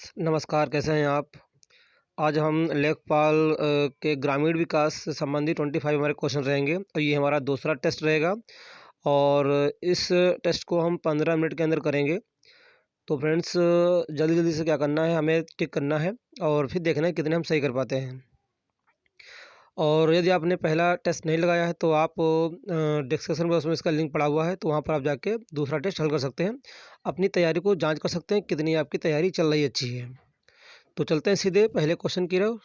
नमस्कार, कैसे हैं आप? आज हम लेखपाल के ग्रामीण विकास से संबंधित 25 हमारे क्वेश्चन रहेंगे और ये हमारा दूसरा टेस्ट रहेगा और इस टेस्ट को हम 15 मिनट के अंदर करेंगे। तो फ्रेंड्स, जल्दी-जल्दी से क्या करना है, हमें टिक करना है और फिर देखना है कितने हम सही कर पाते हैं। और यदि आपने पहला टेस्ट नहीं लगाया है तो आप डिस्क्रिप्शन बॉक्स में इसका लिंक पड़ा हुआ है, तो वहाँ पर आप जाके दूसरा टेस्ट हल कर सकते हैं। अपनी तैयारी को जाँच कर सकते हैं, कितनी आपकी तैयारी चल रही अच्छी है। तो चलते हैं सीधे पहले क्वेश्चन की ओर।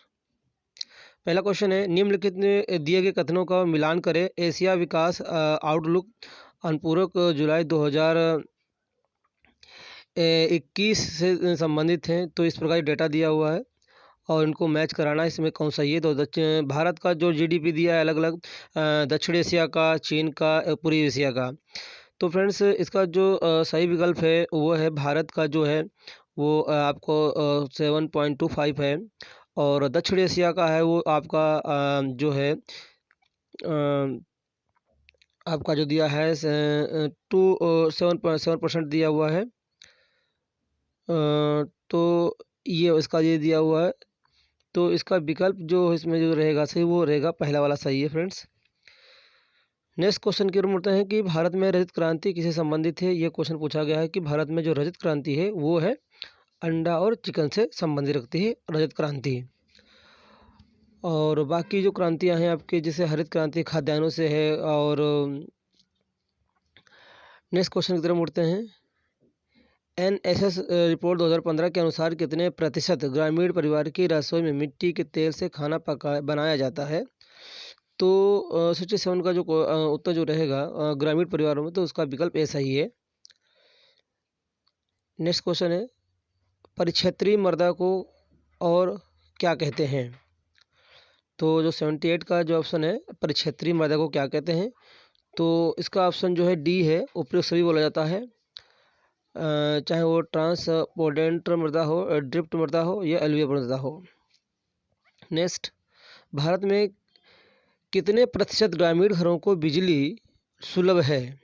पहला क्वेश्चन है, निम्नलिखित में दिए गए कथनों का मिलान करें। एशिया विकास आउटलुक अनुपूरक जुलाई 2021 से संबंधित हैं। तो इस प्रकार डेटा दिया हुआ है और इनको मैच कराना है, इसमें कौन सा ये। तो दक्षिण भारत का जो जीडीपी दिया है अलग अलग, दक्षिण एशिया का, चीन का, पूर्वी एशिया का। तो फ्रेंड्स, इसका जो सही विकल्प है वो है भारत का जो है वो आपको 7.25 है और दक्षिण एशिया का है वो आपका जो है आपका जो दिया है 7.7% दिया हुआ है। तो ये इसका ये दिया हुआ है, तो इसका विकल्प जो इसमें जो रहेगा सही वो रहेगा पहला वाला सही है फ्रेंड्स। नेक्स्ट क्वेश्चन की ओर मुड़ते हैं कि भारत में रजत क्रांति किससे संबंधित है। ये क्वेश्चन पूछा गया है कि भारत में जो रजत क्रांति है वो है अंडा और चिकन से संबंधित रखती है रजत क्रांति। और बाकी जो क्रांतियां हैं आपके, जैसे हरित क्रांति खाद्यान्नों से है। और नेक्स्ट क्वेश्चन की तरफ मुड़ते हैं। एनएसएस रिपोर्ट 2015 के अनुसार कितने प्रतिशत ग्रामीण परिवार की रसोई में मिट्टी के तेल से खाना बनाया जाता है। तो 67 का जो उत्तर जो रहेगा ग्रामीण परिवारों में, तो उसका विकल्प ऐसा ही है। नेक्स्ट क्वेश्चन है, परिक्षेत्रीय मृदा को और क्या कहते हैं। तो जो 78 का जो ऑप्शन है, परिक्षेत्रीय मृदा को क्या कहते हैं, तो इसका ऑप्शन जो है डी है, उपयुक्त सभी बोला जाता है। चाहे वो ट्रांसपोर्टेंट मृदा हो, ड्रिफ्ट मृदा हो या एलुवियल मृदा हो। नेक्स्ट, भारत में कितने प्रतिशत ग्रामीण घरों को बिजली सुलभ है।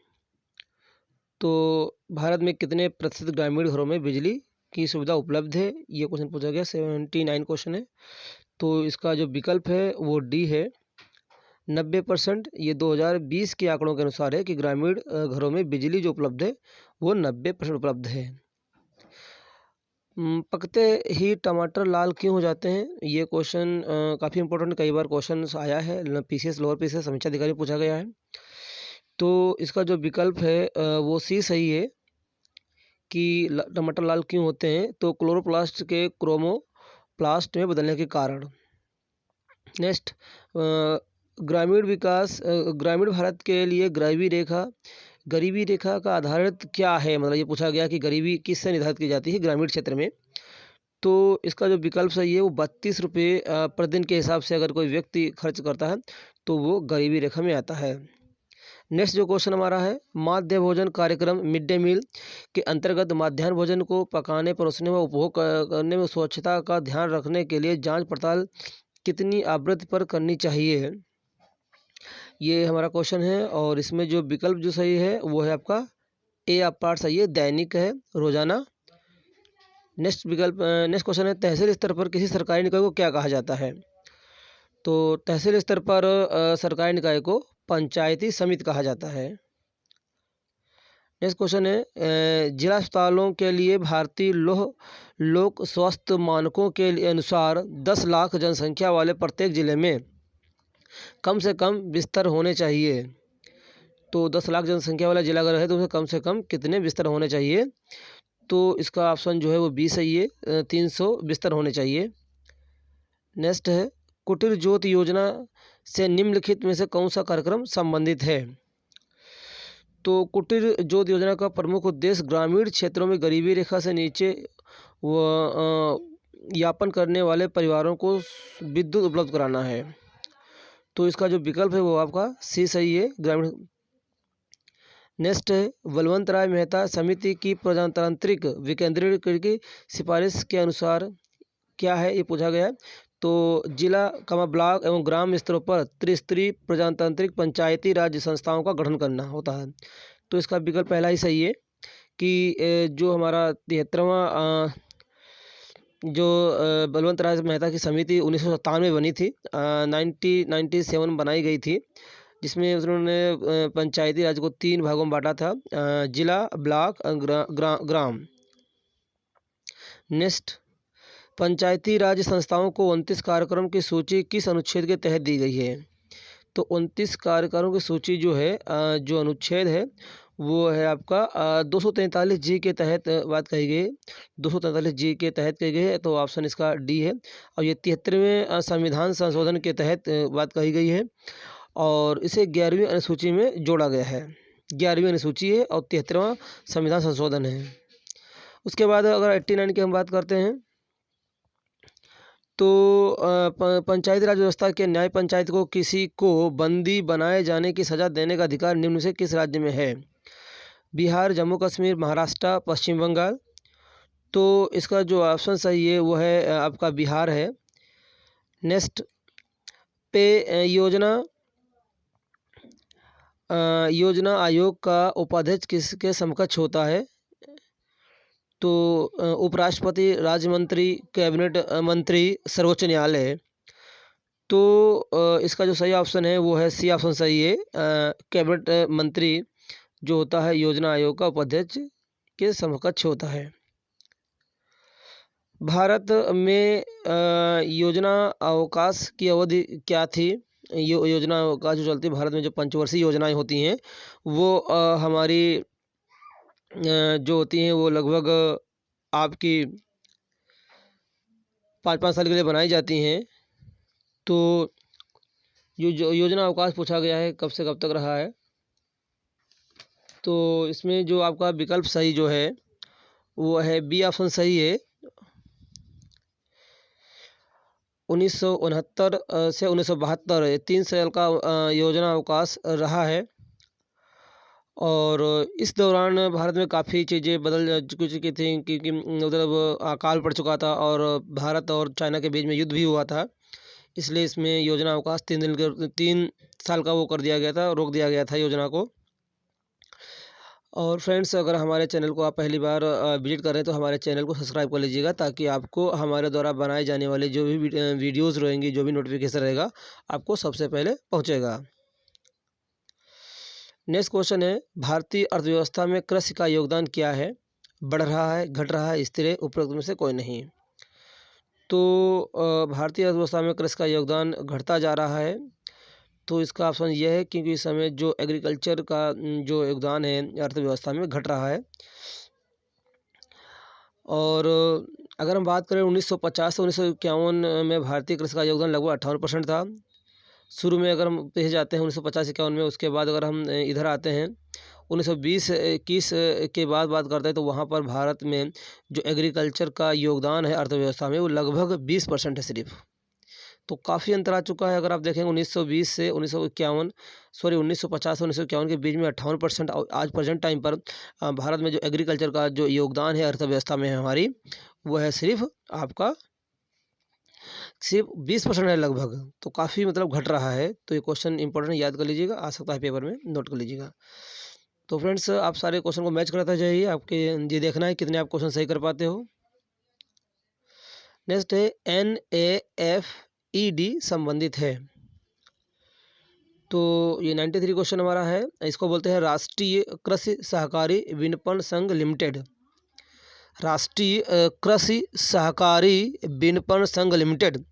तो भारत में कितने प्रतिशत ग्रामीण घरों में बिजली की सुविधा उपलब्ध है, ये क्वेश्चन पूछा गया। 79 क्वेश्चन है, तो इसका जो विकल्प है वो डी है, 90%। ये 2020 के आंकड़ों के अनुसार है कि ग्रामीण घरों में बिजली जो उपलब्ध है वो 90% उपलब्ध है। पकते ही टमाटर लाल क्यों हो जाते हैं, ये क्वेश्चन काफ़ी इंपॉर्टेंट, कई बार क्वेश्चन आया है, पीसीएस लोअर पीसीएस समीक्षा अधिकारी पूछा गया है। तो इसका जो विकल्प है वो सी सही है कि टमाटर लाल क्यों होते हैं, तो क्लोरोप्लास्ट के क्रोमोप्लास्ट में बदलने के कारण। नेक्स्ट, ग्रामीण भारत के लिए गरीबी रेखा का आधारित क्या है, मतलब ये पूछा गया कि गरीबी किससे निर्धारित की जाती है ग्रामीण क्षेत्र में। तो इसका जो विकल्प सही है वो 32 रुपये प्रतिदिन के हिसाब से अगर कोई व्यक्ति खर्च करता है तो वो गरीबी रेखा में आता है। नेक्स्ट जो क्वेश्चन हमारा है, माध्य भोजन कार्यक्रम मिड डे मील के अंतर्गत मध्याह्न भोजन को पकाने, परोसने व उपभोग करने में स्वच्छता का ध्यान रखने के लिए जांच पड़ताल कितनी आवृत्ति पर करनी चाहिए, ये हमारा क्वेश्चन है। और इसमें जो विकल्प जो सही है वो है आपका ए आप पार्ट सही है, दैनिक है, रोजाना। नेक्स्ट क्वेश्चन है, तहसील स्तर पर किसी सरकारी निकाय को क्या कहा जाता है। तो तहसील स्तर पर सरकारी निकाय को पंचायती समिति कहा जाता है। नेक्स्ट क्वेश्चन है, जिला अस्पतालों के लिए भारतीय लोक स्वास्थ्य मानकों के अनुसार 10 लाख जनसंख्या वाले प्रत्येक जिले में कम से कम बिस्तर होने चाहिए। तो 10 लाख जनसंख्या वाला जिला अगर है तो उसमें कम से कम कितने बिस्तर होने चाहिए, तो इसका ऑप्शन जो है वो बी सही है, 300 बिस्तर होने चाहिए। नेक्स्ट है, कुटीर ज्योति योजना से निम्नलिखित में से कौन सा कार्यक्रम संबंधित है। तो कुटीर ज्योति योजना का प्रमुख उद्देश्य ग्रामीण क्षेत्रों में गरीबी रेखा से नीचे यापन करने वाले परिवारों को विद्युत उपलब्ध कराना है। तो इसका जो विकल्प है वो आपका सी सही है, ग्रामीण। नेक्स्ट है, बलवंत राय मेहता समिति की प्रजातांत्रिक विकेंद्रीकरण की सिफारिश के अनुसार क्या है, ये पूछा गया है। तो जिला ब्लॉक एवं ग्राम स्तरों पर त्रिस्तरीय प्रजातांत्रिक पंचायती राज्य संस्थाओं का गठन करना होता है। तो इसका विकल्प पहला ही सही है कि जो हमारा 73वां जो बलवंत राय मेहता की समिति 1997 में बनी थी, 1997 बनाई गई थी, जिसमें उन्होंने पंचायती राज को 3 भागों में बांटा था, जिला, ब्लॉक, ग्राम। नेक्स्ट, पंचायती राज संस्थाओं को 29 कार्यक्रम की सूची किस अनुच्छेद के तहत दी गई है? तो 29 कार्यक्रमों की सूची जो है, जो अनुच्छेद है वो है आपका 243 जी के तहत बात कही गई है, 243 जी के तहत कही गई है, तो ऑप्शन इसका डी है। और ये 73वें संविधान संशोधन के तहत बात कही गई है, और इसे 11वीं अनुसूची में जोड़ा गया है। 11वीं अनुसूची है और 73वां संविधान संशोधन है। उसके बाद अगर 89 की हम बात करते हैं, तो पंचायती राज व्यवस्था के न्याय पंचायत को किसी को बंदी बनाए जाने की सज़ा देने का अधिकार निम्न से किस राज्य में है? बिहार, जम्मू कश्मीर, महाराष्ट्र, पश्चिम बंगाल। तो इसका जो ऑप्शन सही है वो है आपका बिहार है। नेक्स्ट, पे योजना आयोग का उपाध्यक्ष किसके समकक्ष होता है? तो उपराष्ट्रपति, राज्य मंत्री, कैबिनेट मंत्री, सर्वोच्च न्यायालय। तो इसका जो सही ऑप्शन है वो है सी ऑप्शन सही है, कैबिनेट मंत्री जो होता है योजना आयोग का उपाध्यक्ष के समकक्ष होता है। भारत में योजना अवकाश की अवधि क्या थी? योजना अवकाश जो चलती है भारत में, जो पंचवर्षीय योजनाएं होती हैं वो हमारी जो होती हैं वो लगभग आपकी 5-5 साल के लिए बनाई जाती हैं। तो जो योजना अवकाश पूछा गया है कब से कब तक रहा है, तो इसमें जो आपका विकल्प सही जो है वो है बी ऑप्शन सही है। 1969 से 1972 3 साल का योजना अवकाश रहा है, और इस दौरान भारत में काफ़ी चीज़ें बदल चुकी थी, क्योंकि मतलब अकाल पड़ चुका था और भारत और चाइना के बीच में युद्ध भी हुआ था, इसलिए इसमें योजना अवकाश 3 साल का वो कर दिया गया था, रोक दिया गया था योजना को। और फ्रेंड्स, अगर हमारे चैनल को आप पहली बार विजिट कर रहे हैं तो हमारे चैनल को सब्सक्राइब कर लीजिएगा, ताकि आपको हमारे द्वारा बनाए जाने वाले जो भी वीडियोज़ रहेंगी, जो भी नोटिफिकेशन रहेगा, आपको सबसे पहले पहुँचेगा। नेक्स्ट क्वेश्चन है, भारतीय अर्थव्यवस्था में कृषि का योगदान क्या है? बढ़ रहा है, घट रहा है, स्थिर है, उपरोक्त में से कोई नहीं। तो भारतीय अर्थव्यवस्था में कृषि का योगदान घटता जा रहा है, तो इसका ऑप्शन यह है, क्योंकि इस समय जो एग्रीकल्चर का जो योगदान है अर्थव्यवस्था में घट रहा है। और अगर हम बात करें 1950 से 1951 में भारतीय कृषि का योगदान लगभग 58% था। शुरू में अगर हम पीछे जाते हैं 1950-51 में, उसके बाद अगर हम इधर आते हैं 1920-21 के बाद बात करते हैं, तो वहाँ पर भारत में जो एग्रीकल्चर का योगदान है अर्थव्यवस्था में वो लगभग 20% है सिर्फ। तो काफ़ी अंतर आ चुका है। अगर आप देखेंगे 1920 से 1950 से 1951 के बीच में 58%, और आज प्रेजेंट टाइम पर भारत में जो एग्रीकल्चर का जो योगदान है अर्थव्यवस्था में हमारी, वो है सिर्फ आपका 20% है लगभग। तो काफ़ी मतलब घट रहा है। तो ये क्वेश्चन इंपॉर्टेंट, याद कर लीजिएगा, आ सकता है पेपर में, नोट कर लीजिएगा। तो फ्रेंड्स, आप सारे क्वेश्चन को मैच करते जाइए, आपके ये देखना है कितने आप क्वेश्चन सही कर पाते हो। नेक्स्ट है NAFED संबंधित है, तो ये 93 क्वेश्चन हमारा है। इसको बोलते हैं राष्ट्रीय कृषि सहकारी विपणन संघ लिमिटेड। राष्ट्रीय कृषि सहकारी विपणन संघ लिमिटेड।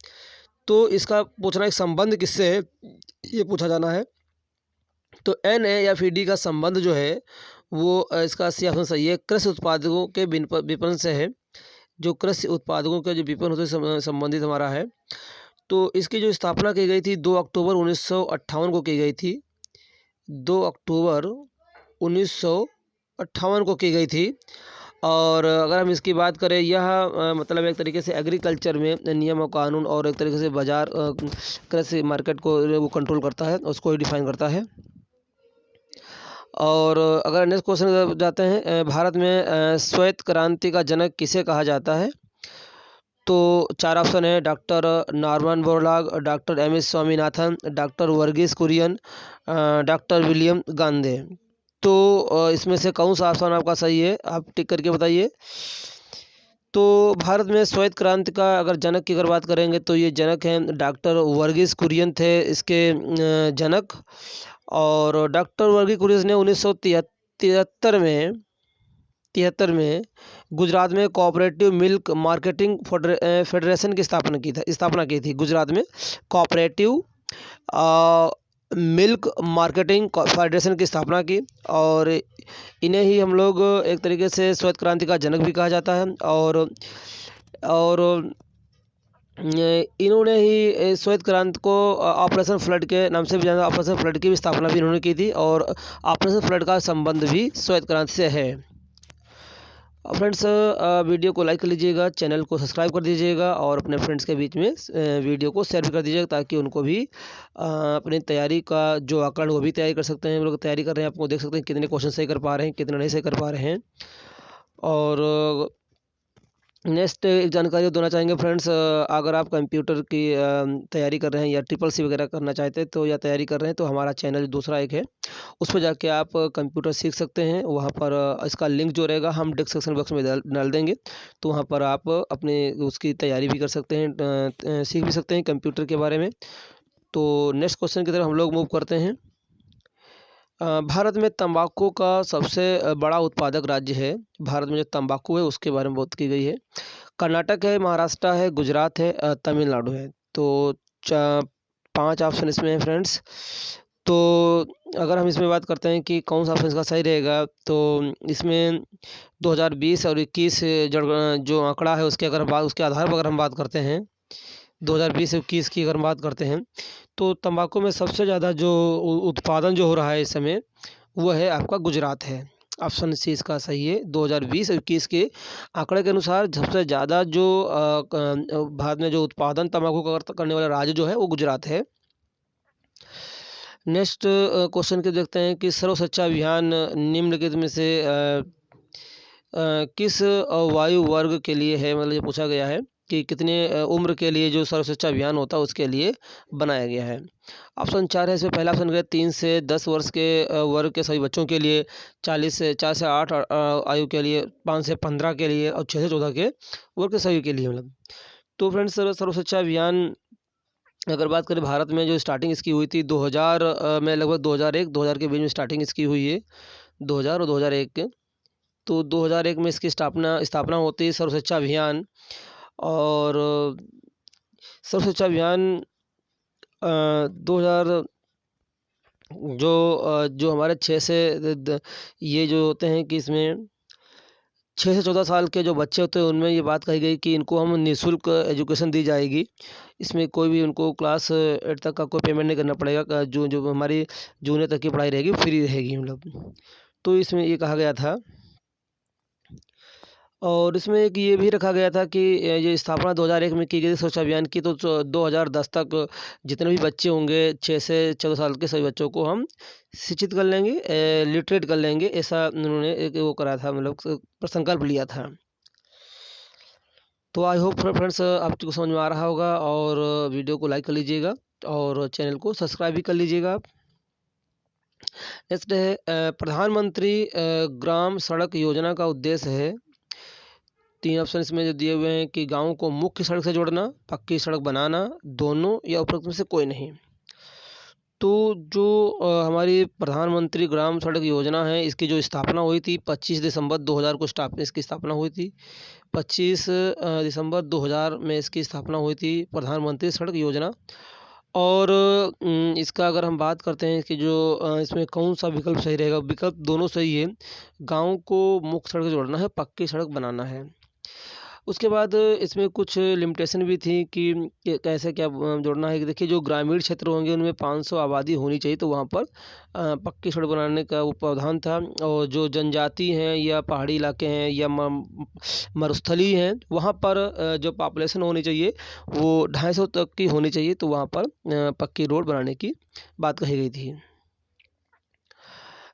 तो इसका पूछना एक संबंध किससे है, ये पूछा जाना है। तो NAFED का संबंध जो है वो इसका सी ऑप्शन सही है, कृषि उत्पादकों के विपणन से है। जो कृषि उत्पादकों के जो विपणन होते संबंधित हमारा है। तो इसकी जो स्थापना की गई थी 2 अक्टूबर 1958 को की गई थी। 2 अक्टूबर 1958 को की गई थी। और अगर हम इसकी बात करें, यह मतलब एक तरीके से एग्रीकल्चर में नियम और कानून और एक तरीके से बाज़ार कृषि मार्केट को वो कंट्रोल करता है, उसको ही डिफाइन करता है। और अगर नेक्स्ट क्वेश्चन जाते हैं, भारत में श्वेत क्रांति का जनक किसे कहा जाता है? तो 4 ऑप्शन है, doctor Norman Borlaug, doctor MS Swaminathan, doctor Verghese Kurien, doctor William Gandhi. तो इसमें से कौन सा ऑप्शन आपका सही है, आप टिक करके बताइए। तो भारत में श्वेत क्रांति का अगर जनक की अगर बात करेंगे तो ये जनक हैं डॉक्टर वर्गीस कुरियन थे इसके जनक। और डॉक्टर वर्गीस कुरियन ने 1973 में गुजरात में कोऑपरेटिव मिल्क मार्केटिंग फेडरेशन की स्थापना की थी। गुजरात में कोऑपरेटिव मिल्क मार्केटिंग फेडरेशन की स्थापना की और इन्हें ही हम लोग एक तरीके से श्वेत क्रांति का जनक भी कहा जाता है। और इन्होंने ही श्वेत क्रांति को ऑपरेशन फ्लड के नाम से भी जाना, ऑपरेशन फ्लड की भी स्थापना भी इन्होंने की थी और ऑपरेशन फ्लड का संबंध भी श्वेत क्रांति से है। फ्रेंड्स, वीडियो को लाइक कर लीजिएगा, चैनल को सब्सक्राइब कर दीजिएगा और अपने फ्रेंड्स के बीच में वीडियो को शेयर भी कर दीजिएगा ताकि उनको भी अपनी तैयारी का जो आकलन वो भी तैयारी कर सकते हैं। हम लोग तैयारी कर रहे हैं, आपको देख सकते हैं कितने क्वेश्चन सही कर पा रहे हैं, कितने नहीं सही कर पा रहे हैं। और नेक्स्ट एक जानकारी देना चाहेंगे फ्रेंड्स, अगर आप कंप्यूटर की तैयारी कर रहे हैं या ट्रिपल-सी वगैरह करना चाहते हैं तो या तैयारी कर रहे हैं तो हमारा चैनल दूसरा एक है, उस पर जाके आप कंप्यूटर सीख सकते हैं। वहाँ पर इसका लिंक जो रहेगा हम डिस्क्रिप्शन बॉक्स में डाल देंगे, तो वहाँ पर आप अपने उसकी तैयारी भी कर सकते हैं, सीख भी सकते हैं कंप्यूटर के बारे में। तो नेक्स्ट क्वेश्चन की तरफ हम लोग मूव करते हैं। भारत में तंबाकू का सबसे बड़ा उत्पादक राज्य है। भारत में जो तंबाकू है उसके बारे में बात की गई है। कर्नाटक है, महाराष्ट्र है, गुजरात है, तमिलनाडु है। तो 5 ऑप्शन इसमें है फ्रेंड्स। तो अगर हम इसमें बात करते हैं कि कौन सा ऑप्शन इसका सही रहेगा तो इसमें 2020 और 21 जो आंकड़ा है उसके उसके आधार पर अगर हम बात करते हैं 2020 से 21 की अगर हम बात करते हैं तो तंबाकू में सबसे ज़्यादा जो उत्पादन जो हो रहा है इस समय वो है आपका गुजरात है। ऑप्शन सी इसका सही है। 2020 और 21 के आंकड़े के अनुसार सबसे ज़्यादा जो भारत में जो उत्पादन तंबाकू का करने वाला राज्य जो है वो गुजरात है। नेक्स्ट क्वेश्चन के देखते हैं कि सर्व शिक्षा अभियान निम्नलिखित में से किस वायु वर्ग के लिए है, मतलब ये पूछा गया है कि कितने उम्र के लिए जो सर्व शिक्षा अभियान होता है उसके लिए बनाया गया है। ऑप्शन 4 है इसमें। पहला ऑप्शन है 3 से 10 वर्ष के वर्ग के सभी बच्चों के लिए, 4 से 8 आयु के लिए, 5 से 15 के लिए और 6 से 14 के वर्ग के सभी के लिए मतलब। तो फ्रेंड्स, सर्व शिक्षा अभियान अगर बात करें भारत में जो स्टार्टिंग इसकी हुई थी 2000 में, लगभग 2000 के बीच में स्टार्टिंग इसकी हुई है, 2000 और 2001 के। तो 2001 में इसकी स्थापना होती है सर्व शिक्षा अभियान। और सर्व शिक्षा अभियान 2000 जो हमारे 6 से ये जो होते हैं कि इसमें 6 से 14 साल के जो बच्चे होते हैं उनमें ये बात कही गई कि इनको हम निःशुल्क एजुकेशन दी जाएगी। इसमें कोई भी उनको क्लास 8 तक का कोई पेमेंट नहीं करना पड़ेगा। जो हमारी जूनियर तक की पढ़ाई रहेगी फ्री रहेगी मतलब। तो इसमें ये कहा गया था। और इसमें एक ये भी रखा गया था कि ये स्थापना 2001 में की गई थी स्वच्छ अभियान की, तो 2010 तक जितने भी बच्चे होंगे 6 से 14 साल के सभी बच्चों को हम शिक्षित कर लेंगे, लिटरेट कर लेंगे, ऐसा उन्होंने एक वो करा था, मतलब संकल्प लिया था। तो आई होप फ्रेंड्स आपको समझ में आ रहा होगा और वीडियो को लाइक कर लीजिएगा और चैनल को सब्सक्राइब भी कर लीजिएगा। नेक्स्ट है प्रधानमंत्री ग्राम सड़क योजना का उद्देश्य है। 3 ऑप्शन इसमें जो दिए हुए हैं कि गाँव को मुख्य सड़क से जोड़ना, पक्की सड़क बनाना, दोनों या उपरोक्त में से कोई नहीं। तो जो हमारी प्रधानमंत्री ग्राम सड़क योजना है इसकी जो स्थापना हुई थी 25 दिसंबर 2000 को इसकी स्थापना हुई थी। 25 दिसंबर 2000 में इसकी स्थापना हुई थी प्रधानमंत्री सड़क योजना। और इसका अगर हम बात करते हैं कि जो इसमें कौन सा विकल्प सही रहेगा, विकल्प दोनों सही है। गाँव को मुख्य सड़क से जोड़ना है, पक्की सड़क बनाना है। उसके बाद इसमें कुछ लिमिटेशन भी थी कि कैसे क्या जोड़ना है कि देखिए जो ग्रामीण क्षेत्र होंगे उनमें 500 आबादी होनी चाहिए, तो वहाँ पर पक्की सड़क बनाने का वो प्रावधान था। और जो जनजाति हैं या पहाड़ी इलाके हैं या मरुस्थली हैं वहाँ पर जो पॉपुलेशन होनी चाहिए वो 250 तक की होनी चाहिए, तो वहाँ पर पक्की रोड बनाने की बात कही गई थी।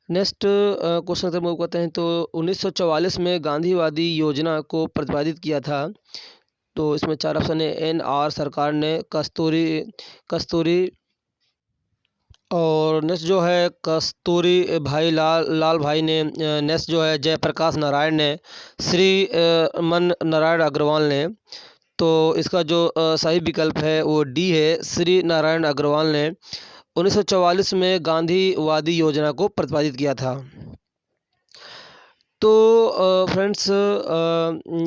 नेक्स्ट क्वेश्चन अगर मूव करते हैं तो 1944 में गांधीवादी योजना को प्रतिपादित किया था। तो इसमें 4 ऑप्शन है। NR सरकार ने कस्तूरी और नेक्स्ट जो है कस्तूरी भाई लाल भाई ने, नेक्स्ट जो है जयप्रकाश नारायण ने, श्री मन नारायण अग्रवाल ने। तो इसका जो सही विकल्प है वो डी है, श्री नारायण अग्रवाल ने 1944 में गांधीवादी योजना को प्रतिपादित किया था। तो फ्रेंड्स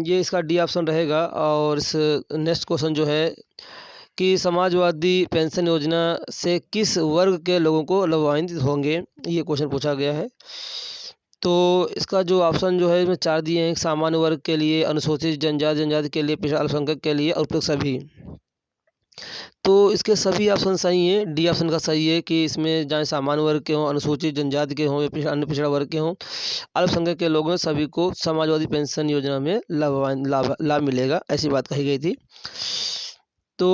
ये इसका डी ऑप्शन रहेगा। और इस नेक्स्ट क्वेश्चन जो है कि समाजवादी पेंशन योजना से किस वर्ग के लोगों को लाभान्वित होंगे, ये क्वेश्चन पूछा गया है। तो इसका जो ऑप्शन जो है इसमें 4 दिए हैं, सामान्य वर्ग के लिए, अनुसूचित जनजाति के लिए, पिछड़ा अल्पसंख्यक के लिए और उपयुक्त सभी। तो इसके सभी ऑप्शन सही हैं। डी ऑप्शन का सही है कि इसमें चाहे सामान्य वर्ग के हों, अनुसूचित जनजाति के हों या अन्य पिछड़ा वर्ग के हों, अल्पसंख्यक के लोगों सभी को समाजवादी पेंशन योजना में लाभ मिलेगा, ऐसी बात कही गई थी। तो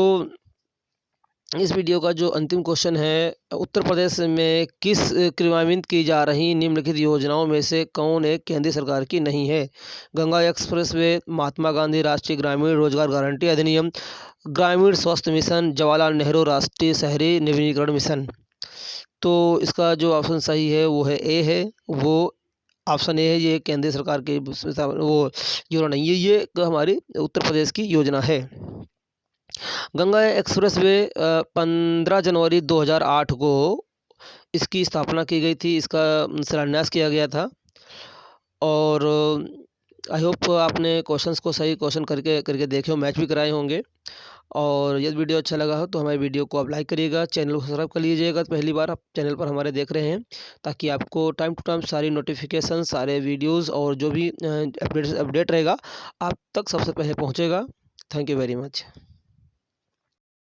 इस वीडियो का जो अंतिम क्वेश्चन है, उत्तर प्रदेश में किस क्रियान्वित की जा रही निम्नलिखित योजनाओं में से कौन एक केंद्र सरकार की नहीं है? गंगा एक्सप्रेसवे, महात्मा गांधी राष्ट्रीय ग्रामीण रोजगार गारंटी अधिनियम, ग्रामीण स्वास्थ्य मिशन, जवाहरलाल नेहरू राष्ट्रीय शहरी नवीनीकरण मिशन। तो इसका जो ऑप्शन सही है वो है ए है, वो ऑप्शन ए है, ये केंद्र सरकार की वो योजना नहीं है, ये हमारी उत्तर प्रदेश की योजना है। गंगा एक्सप्रेसवे 15 जनवरी 2008 को इसकी स्थापना की गई थी, इसका शिलान्यास किया गया था। और आई होप आपने क्वेश्चंस को सही क्वेश्चन करके देखे हो, मैच भी कराए होंगे। और यदि वीडियो अच्छा लगा हो तो हमारे वीडियो को आप लाइक करिएगा, चैनल को सब्सक्राइब कर लीजिएगा तो पहली बार आप चैनल पर हमारे देख रहे हैं, ताकि आपको टाइम टू टाइम सारी नोटिफिकेशन, सारे वीडियोज़ और जो भी अपडेट रहेगा आप तक सबसे पहले पहुँचेगा। Thank you very much.